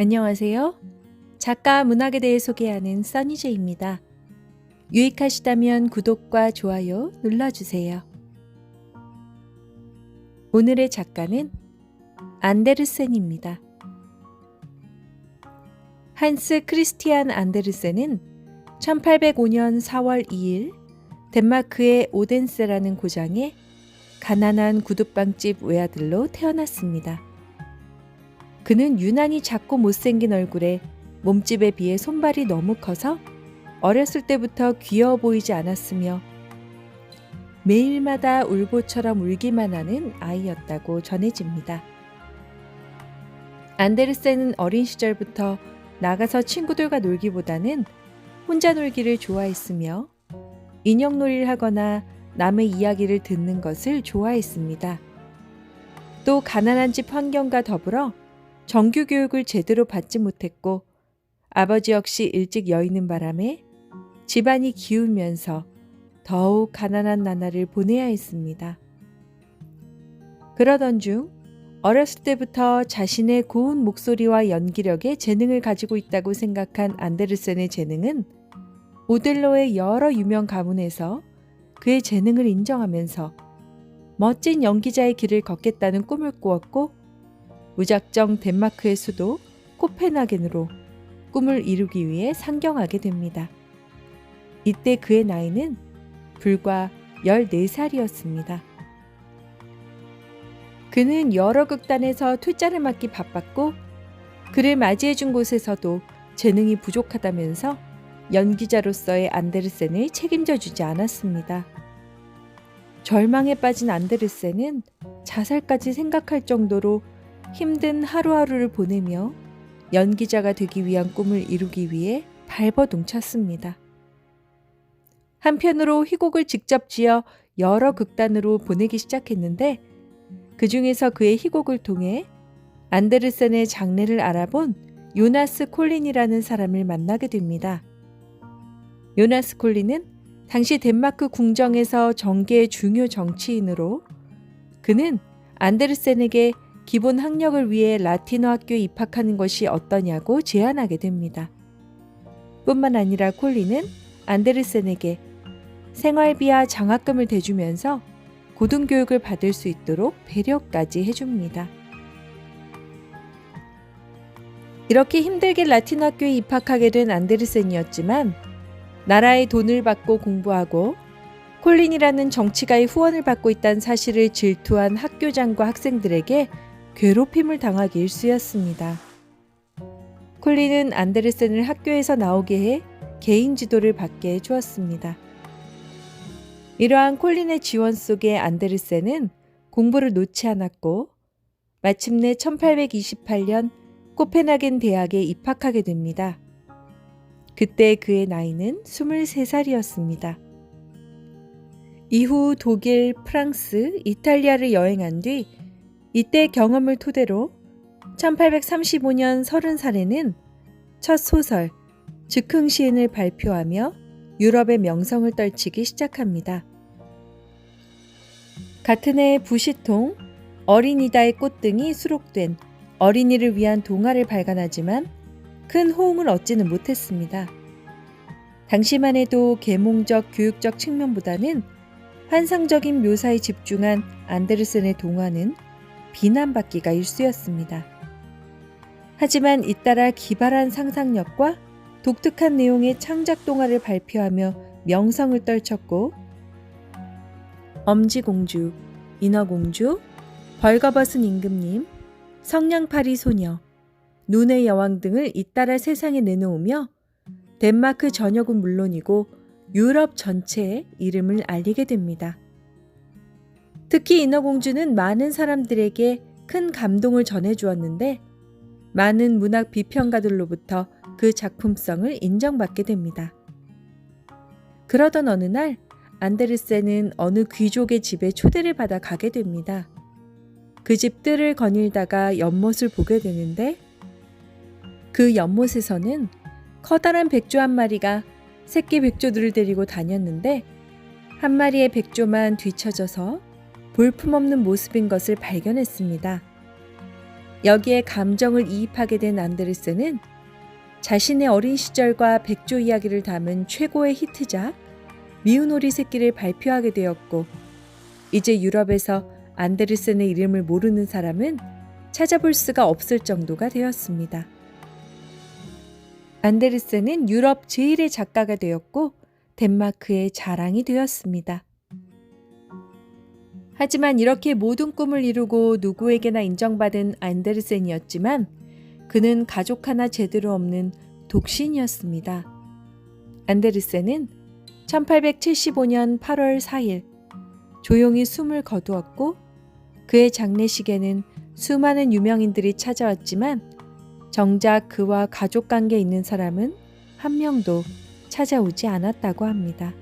안녕하세요. 작가 문학에 대해 소개하는 써니제입니다. 유익하시다면 구독과 좋아요 눌러주세요. 오늘의 작가는 안데르센입니다. 한스 크리스티안 안데르센은 1805년 4월 2일 덴마크의 오덴세라는 고장에 가난한 구두빵집 외아들로 태어났습니다. 그는 유난히 작고 못생긴 얼굴에 몸집에 비해 손발이 너무 커서 어렸을 때부터 귀여워 보이지 않았으며 매일마다 울보처럼 울기만 하는 아이였다고 전해집니다. 안데르센은 어린 시절부터 나가서 친구들과 놀기보다는 혼자 놀기를 좋아했으며 인형놀이를 하거나 남의 이야기를 듣는 것을 좋아했습니다. 또 가난한 집 환경과 더불어 정규 교육을 제대로 받지 못했고 아버지 역시 일찍 여의는 바람에 집안이 기울면서 더욱 가난한 나날을 보내야 했습니다. 그러던 중 어렸을 때부터 자신의 고운 목소리와 연기력에 재능을 가지고 있다고 생각한 안데르센의 재능은 오델로의 여러 유명 가문에서 그의 재능을 인정하면서 멋진 연기자의 길을 걷겠다는 꿈을 꾸었고 무작정 덴마크의 수도 코펜하겐으로 꿈을 이루기 위해 상경하게 됩니다. 이때 그의 나이는 불과 14살이었습니다. 그는 여러 극단에서 퇴짜를 맞기 바빴고 그를 맞이해준 곳에서도 재능이 부족하다면서 연기자로서의 안데르센을 책임져 주지 않았습니다. 절망에 빠진 안데르센은 자살까지 생각할 정도로 힘든 하루하루를 보내며 연기자가 되기 위한 꿈을 이루기 위해 발버둥쳤습니다. 한편으로 희곡을 직접 지어 여러 극단으로 보내기 시작했는데 그 중에서 그의 희곡을 통해 안데르센의 장래를 알아본 요나스 콜린이라는 사람을 만나게 됩니다. 요나스 콜린은 당시 덴마크 궁정에서 정계의 중요 정치인으로 그는 안데르센에게 기본 학력을 위해 라틴어 학교에 입학하는 것이 어떠냐고 제안하게 됩니다. 뿐만 아니라 콜린은 안데르센에게 생활비와 장학금을 대주면서 고등교육을 받을 수 있도록 배려까지 해줍니다. 이렇게 힘들게 라틴 학교에 입학하게 된 안데르센이었지만 나라의 돈을 받고 공부하고 콜린이라는 정치가의 후원을 받고 있다는 사실을 질투한 학교장과 학생들에게 괴롭힘을 당하기 일쑤였습니다. 콜린은 안데르센을 학교에서 나오게 해 개인 지도를 받게 해주었습니다. 이러한 콜린의 지원 속에 안데르센은 공부를 놓지 않았고 마침내 1828년 코펜하겐 대학에 입학하게 됩니다. 그때 그의 나이는 23살이었습니다. 이후 독일, 프랑스, 이탈리아를 여행한 뒤 이때 경험을 토대로 1835년 30살에는 첫 소설 즉흥시인을 발표하며 유럽의 명성을 떨치기 시작합니다. 같은 해 부시통, 어린이다의 꽃 등이 수록된 어린이를 위한 동화를 발간하지만 큰 호응을 얻지는 못했습니다. 당시만 해도 계몽적 교육적 측면보다는 환상적인 묘사에 집중한 안데르센의 동화는 비난받기가 일쑤였습니다. 하지만 잇따라 기발한 상상력과 독특한 내용의 창작 동화를 발표하며 명성을 떨쳤고 엄지공주, 인어공주, 벌거벗은 임금님, 성냥팔이 소녀, 눈의 여왕 등을 잇따라 세상에 내놓으며 덴마크 전역은 물론이고 유럽 전체에 이름을 알리게 됩니다. 특히 인어공주는 많은 사람들에게 큰 감동을 전해주었는데 많은 문학 비평가들로부터 그 작품성을 인정받게 됩니다. 그러던 어느 날 안데르센은 어느 귀족의 집에 초대를 받아 가게 됩니다. 그 집 뜰을 거닐다가 연못을 보게 되는데 그 연못에서는 커다란 백조 한 마리가 새끼 백조들을 데리고 다녔는데 한 마리의 백조만 뒤처져서 볼품없는 모습인 것을 발견했습니다. 여기에 감정을 이입하게 된 안데르센은 자신의 어린 시절과 백조 이야기를 담은 최고의 히트작 미운 오리 새끼를 발표하게 되었고, 이제 유럽에서 안데르센의 이름을 모르는 사람은 찾아볼 수가 없을 정도가 되었습니다. 안데르센은 유럽 제1의 작가가 되었고 덴마크의 자랑이 되었습니다. 하지만 이렇게 모든 꿈을 이루고 누구에게나 인정받은 안데르센이었지만 그는 가족 하나 제대로 없는 독신이었습니다. 안데르센은 1875년 8월 4일 조용히 숨을 거두었고, 그의 장례식에는 수많은 유명인들이 찾아왔지만 정작 그와 가족 관계 있는 사람은 한 명도 찾아오지 않았다고 합니다.